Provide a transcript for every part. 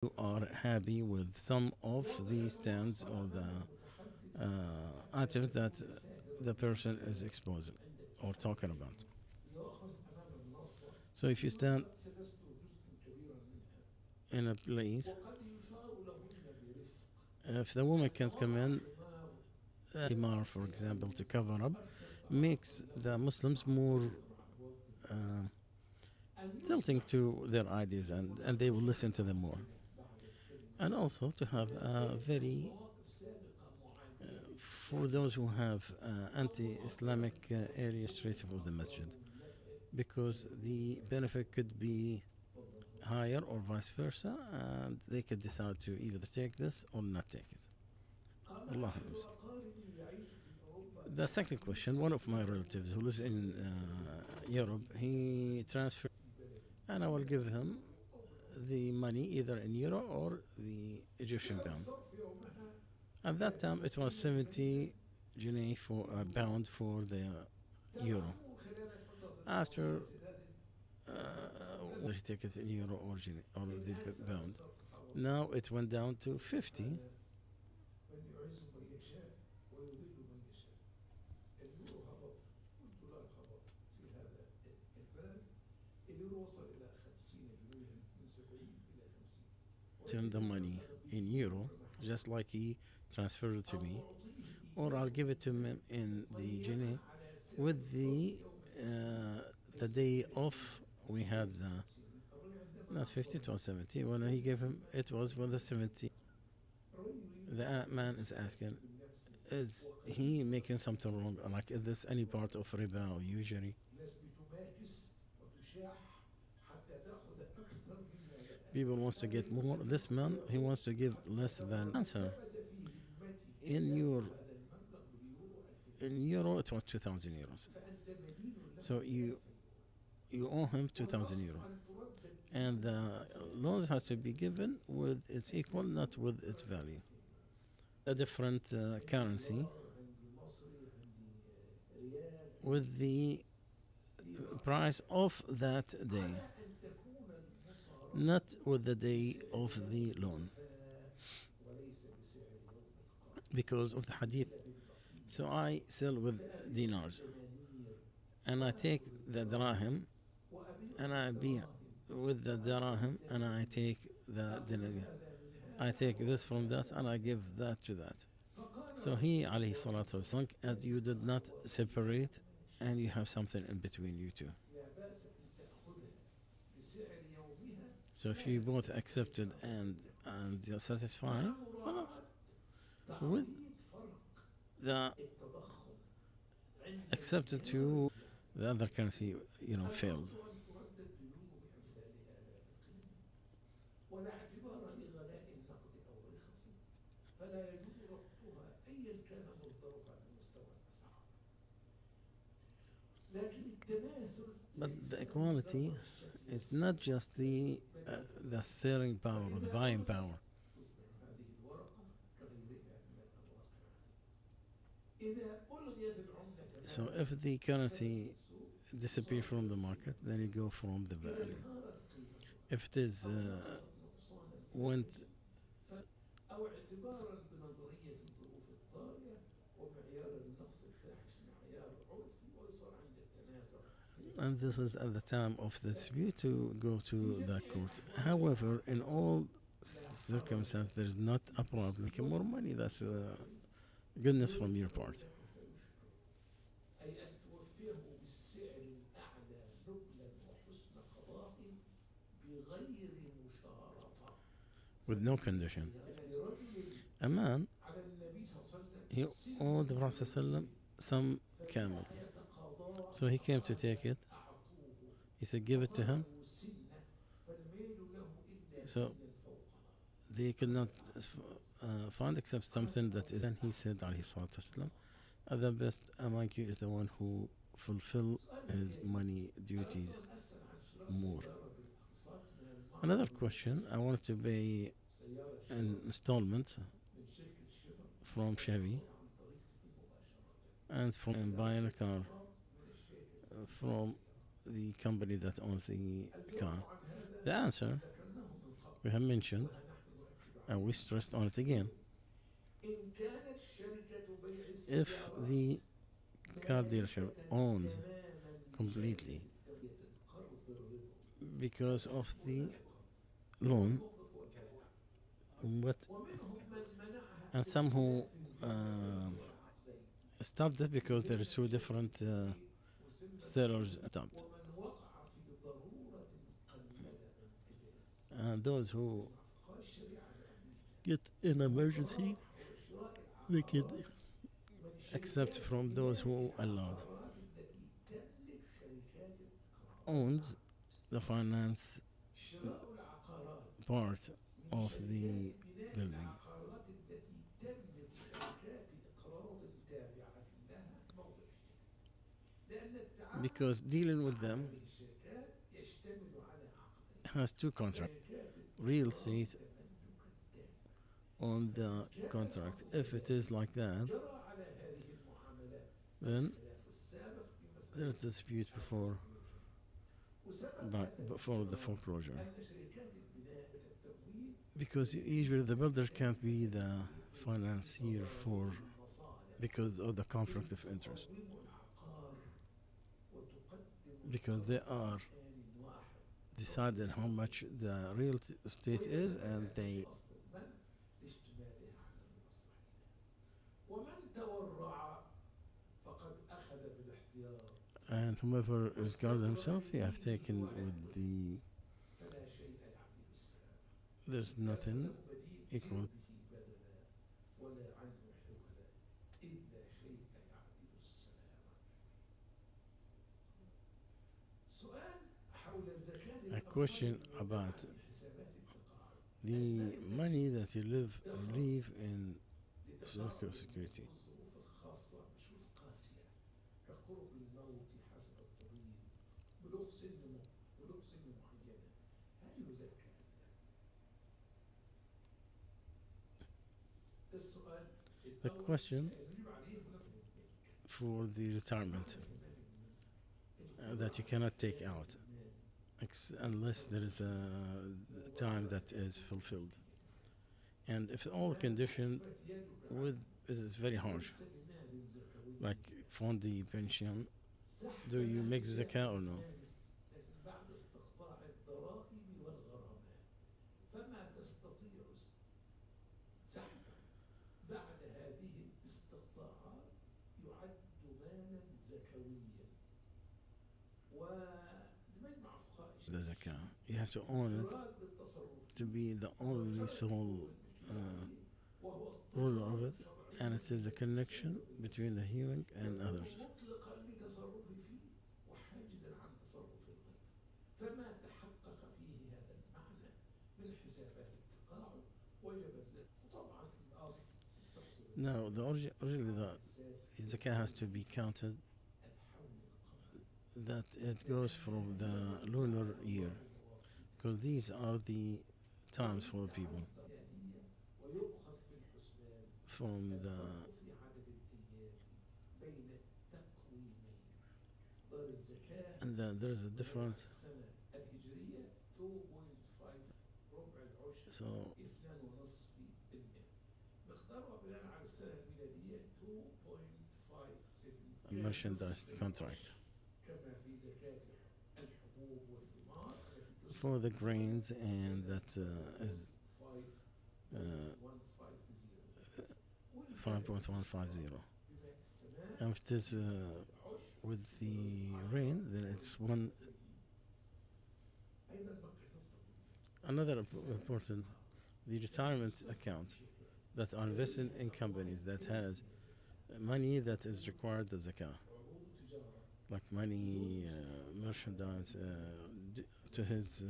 you are happy with some of the stands or the items that the person is exposing or talking about. So if you stand in a place, if the woman can't come in, Imar, for example, to cover up, makes the Muslims more uh, tilting to their ideas, and they will listen to them more. And also to have a very, for those who have anti-Islamic area straight of the masjid, because the benefit could be higher or vice versa, and they could decide to either take this or not take it. Allah knows. The second question, one of my relatives who lives in Europe, he transferred, and I will give him the money either in euro or the Egyptian pound. At that time, it was 70 guinea for a pound for the euro. After he take it in euro or guinea or the pound, now it went down to 50. Him the money in euro, just like he transferred it to me, or I'll give it to him in the guinea with the day off we had not 50, it was 70. When he gave him, it was with the 70. The man is asking, is he making something wrong? Like, is this any part of riba or usury? People wants to get more. This man, he wants to give less than answer. In your in euro, it was 2,000 euros. So you owe him 2,000 euro, and the loan has to be given with its equal, not with its value. A different currency with the price of that day, not with the day of the loan, because of the hadith. So I sell with dinars, and I take the dirham, and I be with the dirham, and I take the dinar. I take this from that, and I give that to that. So he, alayhi salatu wasalam, and you did not separate, and you have something in between you two. So if you both accepted and you're satisfied, خلاص. With the accepted to the other currency, fails. But the equality is not just the selling power or the buying power. So if the currency disappear from the market, then it go from the value. If it is went, and this is at the time of the dispute to go to the court. However, in all circumstances, there is not a problem. Making more money, that's goodness from your part. With no condition. A man, he owed the Prophet ﷺ some camel. So he came to take it. He said, give it to him. So they could not find except something that is. And he said, alayhi salatu wasalam, the best among you is the one who fulfill his money duties more. Another question, I wanted to pay an installment from Chevy and from buying a car from the company that owns the car. The answer we have mentioned and we stressed on it again. إن كانت شركة بيع If السيارات the car dealership مالكة owns تماما completely لشركة القرض الربوي because of the هناك loan, الموقف هو كالآتي but ومنهم من منعها and some who باختلاف العقدين stopped it because there is two different sellers stopped, ومن وقع في ضرورة قلد من أجل and those who مع فقهاء الشريعة بأمريكا get in emergency, حول شراء they can العقارات من accept شركات from those who بناء allowed العقارات التي تملك شركات الإقراض. owns the finance شراء العقارات part من of شركات the بناء building, العقارات التي تملك شركات إقراض تابعة لها موضع اجتهاد لأن التعامل because dealing with مع them هذه الشركات يشتمل على عقدين has two contracts. شركات Real الإقراض estate تملك الدائمة on the contract. If it is like that, جرى على هذه المعاملات then الخلاف السابق في there's مسألة dispute before before the foreclosure, أن شركات البناء والتمويل because usually the builder can't be the financier for because of the conflict of interest, تقوم العقار وتقدم because they are آن واحد decided how much the real estate is, and they أصل المال لاشتمالها على المصلحة ومن تورع فقد أخذ بالاحتياط and whomever is guarding himself, he have taken with the فلا شيء يعدل السلام there's nothing له بديل equal. به بدلا ولا عنه حولا إذ لا شيء يعدل السلام. سؤال حول الزكاة A question about حسابات التقاعد the money that you leave in Social Security. الظروف الخاصة بشروط قاسية كقرب الموت حسب الطبيب بلوغ سن معينة هل يزكى؟ السؤال The question يجب عليه هنا for the retirement that you cannot take out unless there is a time that is fulfilled. And if all condition with is very harsh, like fund the pension, do you make zakah or no? لكن بعد استقطاع الضرائب والغرامات فما تستطيع سحبا بعد هذه الاستقطاعات يعد مالا زكويا ولمجمع فقهاء The zakah, you have to own it يراد بالتصرف to be the only sole وهو ruler of it, and it is a connection between the human and others. مطلقا لتصرف فيه وحاجزا عن تصرف الغير فما تحقق فيه هذا المعنى من حسابات التقاعد وجب الزكاة وطبعا في الأصل تحصل No, originally the zakah has to be counted الحول القمري that it goes from the lunar year, because these are the times for people ويؤخذ في الحسبان from the في عدد الأيام بين التقويمين دار الزكاة and then there's a difference. السنة الهجرية 2.5 ربع العشر So 2.5% مقدارها بناء على السنة الميلادية 2.57 merchandise contract كما في زكاة الحبوب والثمار التي for the grains, and that is 5.150. And if it is with the rain, then it's one. Another important, the retirement account that are invested in companies that has money that is required the zakah, like money, merchandise, to his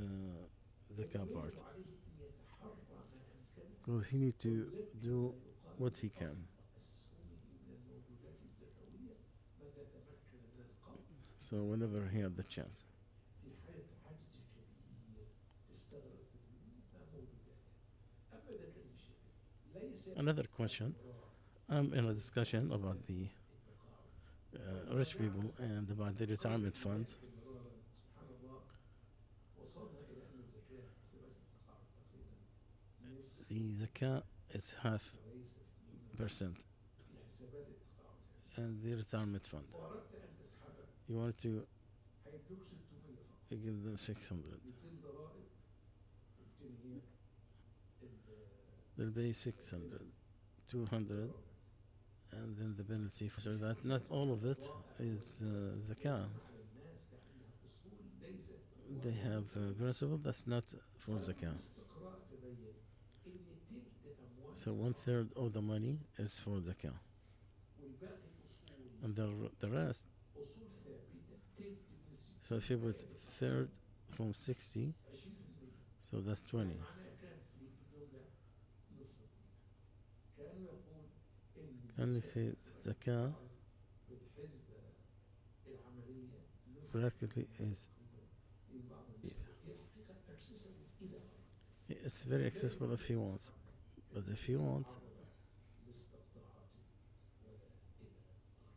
zakah part, because he need to do what he can. So whenever he had the chance. Another question. I'm in a discussion about the rich people and about the retirement funds. the zakah is half وليس في percent, في حسابات التقاعد. and the retirement fund. وأردت أن تسحبه You want to هيدوك 600 فقط. give them 600. 200 ضرائب و200 هي They'll pay 600, 200, and then the penalty for so that not all of it is zakah. على الناس لأنها أصول ليست They have principle that's not for zakah. الاستقراء تبين إن تلت أموال So 1/3 of the money is for zakah, والباقي أصول and the rest. أصول ثابتة تلت من So if you put third from 60, 20%. so that's 20. معناها كان في الجملة نصف كان يقول إن And we say zakah بالحسبة العملية نصف practically is, لبعض الناس هي الحقيقة accessible إلى غير it's very accessible if you want, but if you want, لاستقطاعات ولا إلى غرامات.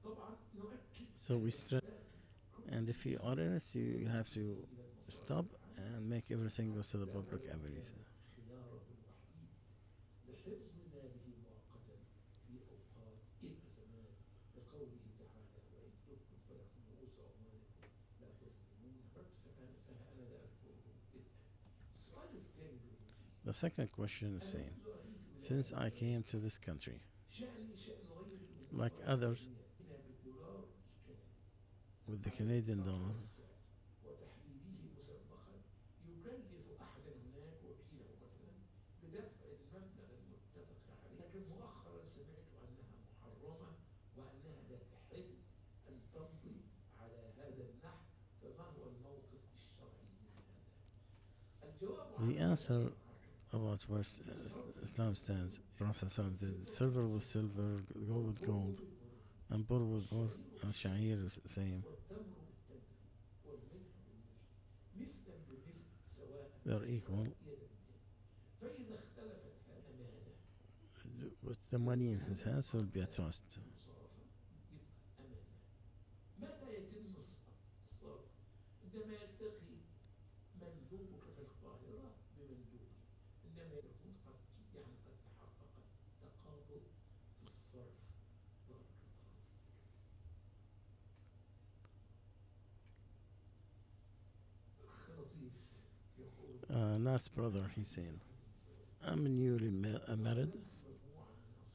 طبعا نؤكد so we stress. And if you are in it, you have to stop and make everything go to the public avenues. خياره الوحيد لحفظ ماله مؤقتا في أوقات الأزمات لقوله تعالى وإن تبتم فلكم رؤوس أموالكم لا تظلمون فأنا لا أذكره الآن. السؤال الثاني The second question is saying, since I came to this country, شأني شأن غير like others, هنا بالدولار إشكال with the Canadian dollar, وتحديده مسبقا يكلف أحدا هناك وكيله مثلا بدفع المبلغ المتفق عليه، لكن مؤخرا سمعت أنها محرمة وأنها لا تحل أن تمضي على هذا النحو، فما هو الموقف الشرعي من هذا؟ الجواب the answer about where Islam stands, Prophet said, silver with silver, gold with gold, and bull with bull, and sha'ir is the same. والتمر بالتمر والملح بالملح مثلا بمثل سواء They're equal, يدا بيد. فإذا اختلفت هذه أمانة with the money in his hands will be a trust. مصرفة يبقى أمانة. متى يتم الصرف؟ عندما يلتقي مندوبك في القاهرة بمندوبي، عندما يكون قد يعني قد تحقق تقابل في الصرف. بارك الله فيك. خلطيف يقول Nas brother, he's saying, I'm newly married,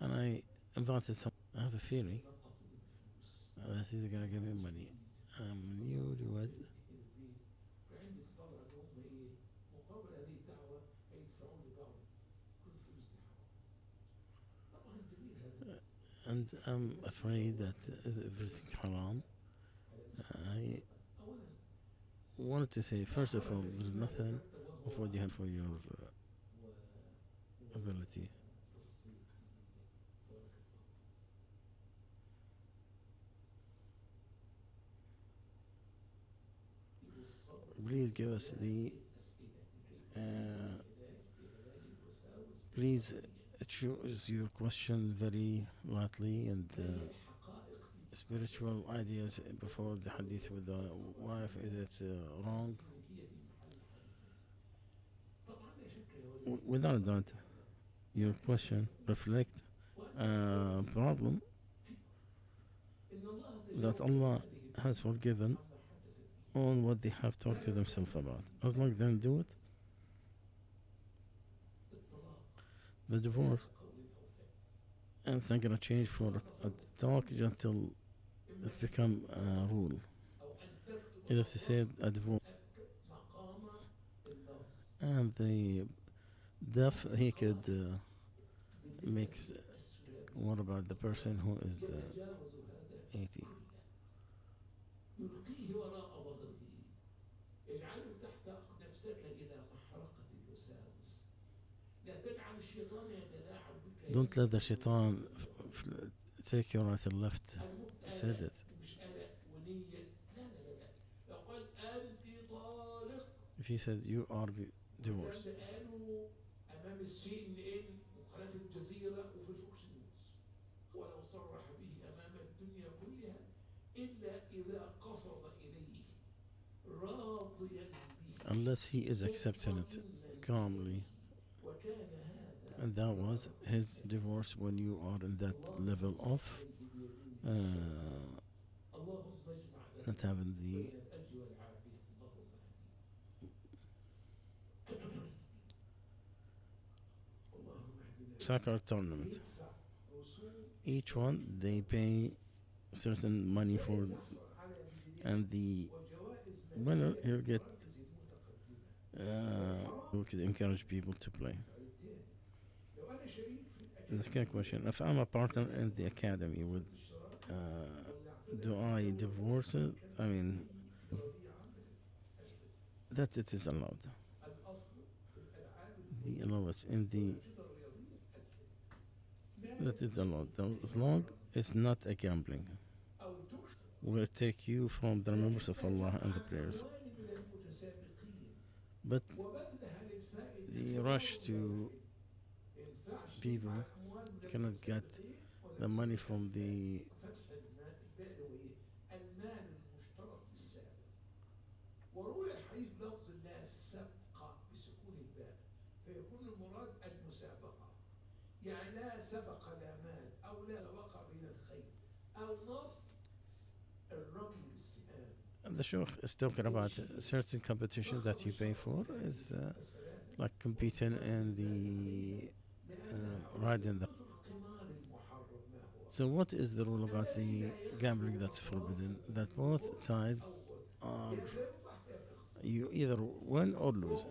and I invited some. I have a feeling that he's gonna give me money. I'm newlywed, فعندي تطلع ان هم ايه مقابل هذه الدعوه هيدفعوا لي بعض كل فلوس دي حرام. طبعا جميل هذا and I'm afraid that everything haram. I اولا wanted to say, first of all, there's nothing of what you have for your ability. Please give us the. Please choose your question very lightly and spiritual ideas before the hadith with the wife. Is it wrong? Without a doubt, your question reflect a problem that Allah has forgiven on what they have talked to themselves about. As long as they don't do it, the divorce, and it's not gonna change for a talk until it become a rule. If they said a divorce, and the deaf, he could mix. What about the person who is 80? يلقيه وراء ظهره اجعله تحت نفسك إلى محرقة الوساوس لا تجعل الشيطان يتلاعب بك. Don't let the shaitan take you right and left. He said it. مش قلق ونية لا لا لا لا يقول أنت طالق. If he says you are divorced, ده قالوا أمام السي إن إن وقناة الجزيرة وفي الفوكس نيوز ولو صرح به أمام الدنيا كلها إلا إذا قصد إليه راضيا به. unless he is accepting it calmly. وكان هذا And that was his divorce when you are in that level of uh, اللهم اجمع not لنا having the بين الأجر والعافية اللهم آمين. اللهم اهدنا soccer tournament. يدفع رسوم Each one they pay certain money for, يحصل على and the وجوائز winner مالية he'll get. للمراكز المتقدمة. We could encourage people to play. لو أنا شريك في The second question: if I'm a partner in the academy, would do I divorce it? I mean, that it is allowed. The allowance in the that it's allowed as long as not a gambling. Will take you from the remembrance of Allah and the prayers. But the rush to people cannot get the money from the المال المشترك السابق وروي الحديث بلفظ لا سبق بسكون الباء فيكون المراد المسابقة يعني لا سبق لا مال أو لا سبق بين الخير أو نصب الرمي بالسهام. the Sheikh is talking about certain competition that you pay for is like competing in the riding the. So what is the rule about the gambling that's forbidden? That both sides are, you either win or lose,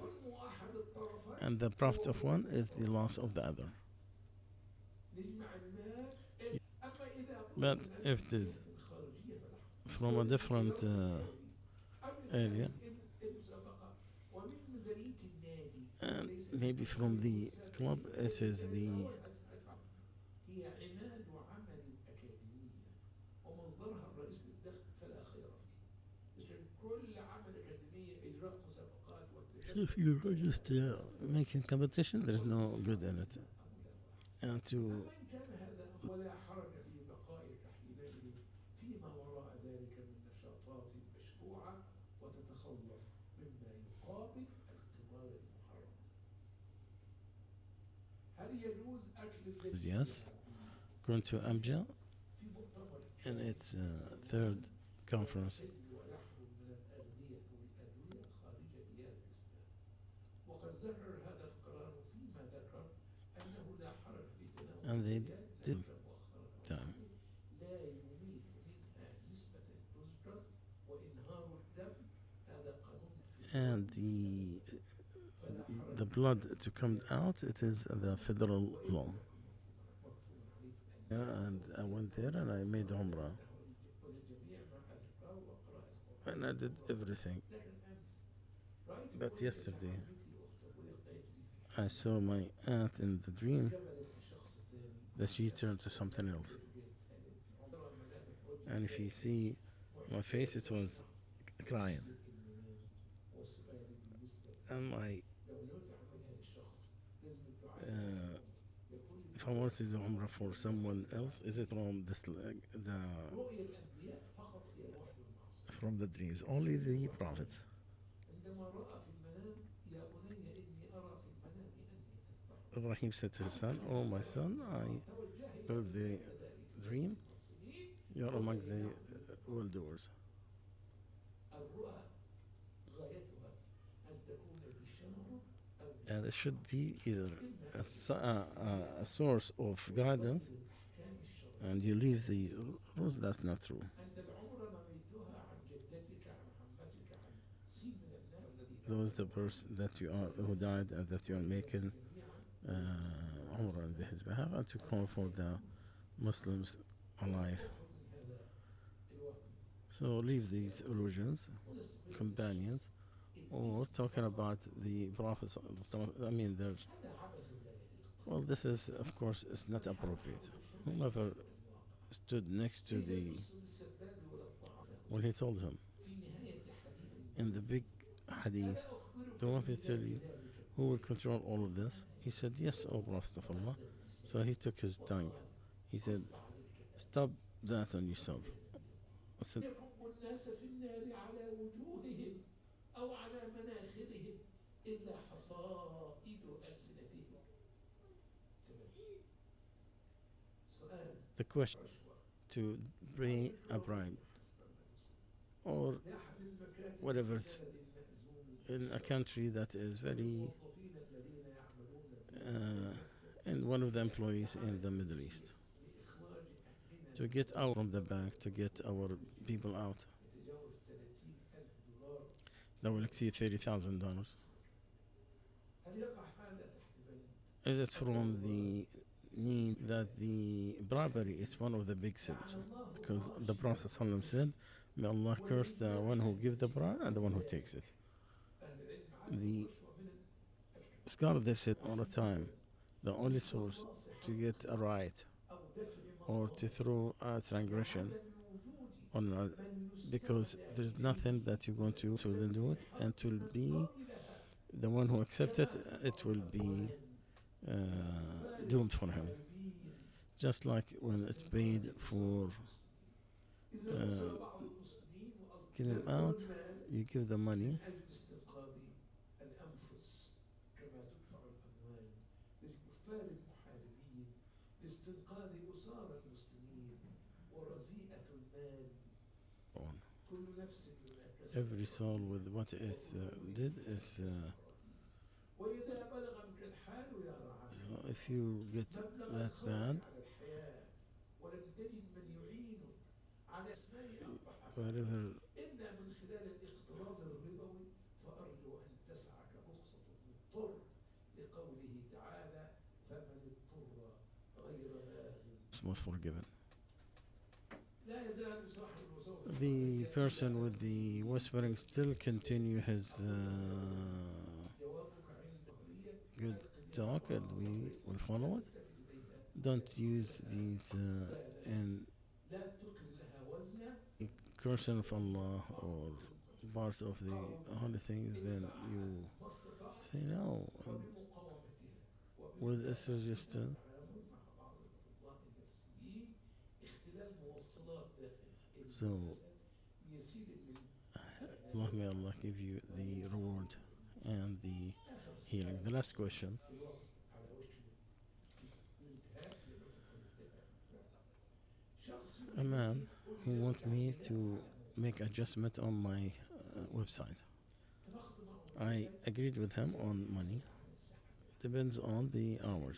and the profit of one is the loss of the other. But if it is from a different area, and maybe from the club, it is the هي عماد عمل الأكاديمية ومصدرها الرئيس للدخل فلا خير فيه. لكن كل عمل أكاديمية إجراء مسابقات if you're just making competition, there's no good in it. And to وإن كان هذا ولا حرج في بقائك حينئذ فيما وراء ذلك من نشاطات مشروعة وتتخلص مما يقابل القمار المحرم. هل يجوز أكل yes, going to Amja in its third conference, and they did time. And the blood to come out, it is the federal law. Yeah, and I went there and I made Umrah. And I did everything. But yesterday, I saw my aunt in the dream that she turned to something else. And if you see my face, it was crying. And my if I want to do Umrah for someone else, is it from from the dreams? Only the prophets. Ibrahim said to his son, "Oh my son, I heard the dream. You're among the well-doers." And it should be either a source of guidance, and you leave the rules. That's not true. Those the person that you are who died and that you are making Umrah on his behalf, and to call for the Muslims alive. So leave these illusions, companions, or talking about the Prophet. I mean, there's. Well, this is, of course, it's not appropriate. Whoever stood next to the. When he told him in the big hadith, "Do you want me to tell you who will control all of this?" He said, "Yes, O Prophet of Allah." So he took his tongue. He said, "Stop that on yourself." I said, إلا حصائد ألسنتهم. تمام. سؤال The question رشوة to pay a bribe or لأحد المكاتب whatever في بلد مأزوم in a country that is very الموظفين الذين يعملون في and one of the employees in the Middle East لإخراج أهلنا to get out from the bank, to get our people out يتجاوز $30,000 that will exceed $30,000. هل يقع هذا تحت بند Is it from the need that the bribery is one of the big sins? Because the Prophet ﷺ said, may Allah curse the one who gives the bribe and the one who takes it. أهل العلم عرفوا The الرشوة من الكتاب scholar, they said all the time, the only source to get a right أو دفع or to throw a transgression on because there's nothing that you're going to then do it, and it will be the one who accepts it, it will be doomed for him. Just like when it's paid for getting him out, you give the money. أجل استنقاذ الأنفس كما تدفع الأموال للكفار المحاربين لاستنقاذ أسار المسلمين ورزيئة المال On. كل نفس بما كسبت Every soul with what it did is. وإذا بلغ بك الحال يا رعاة So if you get مبلغ that الخوف bad, على الحياة ولم تجد من يعينك على أسماء أقبح wherever إلا من خلال الاقتراض الربوي فأرجو أن تسعك رخصة المضطر لقوله تعالى فمن اضطر غير باغ it's most forgiven. لا يزال صاحب الوسوسة The person with the whispering still continue his جوابك عند حرية good talk, and we will follow it. Don't use these in لا تقل لها وزنا cursion of Allah or part of the holy things, then you ما استطعت say no. And وبمقاومتها with a suggestion, التعامل مع بعض الأطباء النفسيين اختلال موصلات داخل so يسير من Allah, may Allah give you the reward and the healing. The last question. الوقت على وجه الانتهاء شخص A man who wants me to make adjustment on my website. I agreed with him on money. Depends on the hours.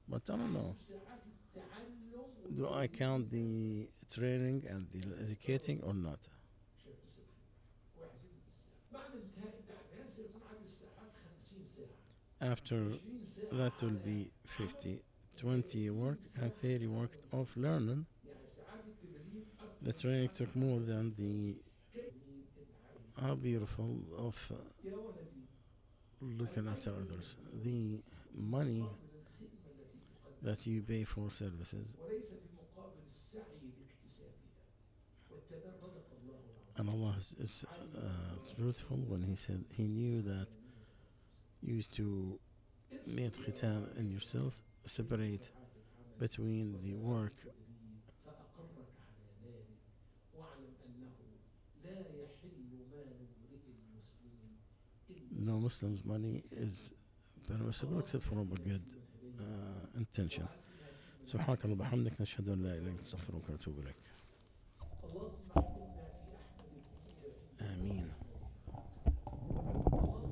But I don't know. ساعات التعلم Do I count the training and the educating or not? بعد انتهاء التعليم سيكون عدد الساعات 50 ساعة After 20 ساعة that will be 50, 20 work and 30 work of learning. يعني ساعات التدريب أكثر The training took more than the من التعليم. how beautiful of يا ولدي looking after others. The money مقابل الخدمة التي تقدم that you pay for services, وليس في مقابل السعي لاكتسابها والتدرب صدق الله العظيم and Allah is truthful when He said He knew that you used to make khitan in yourselves, separate between the work. فأقرك على ذلك واعلم أنه لا يحل مال امرئ مسلم إلا No Muslim's money is permissible except for a good intention. سبحانك اللهم وبحمدك نشهد أن لا إله إلا أنت نستغفرك ونتوب إليك. اللهم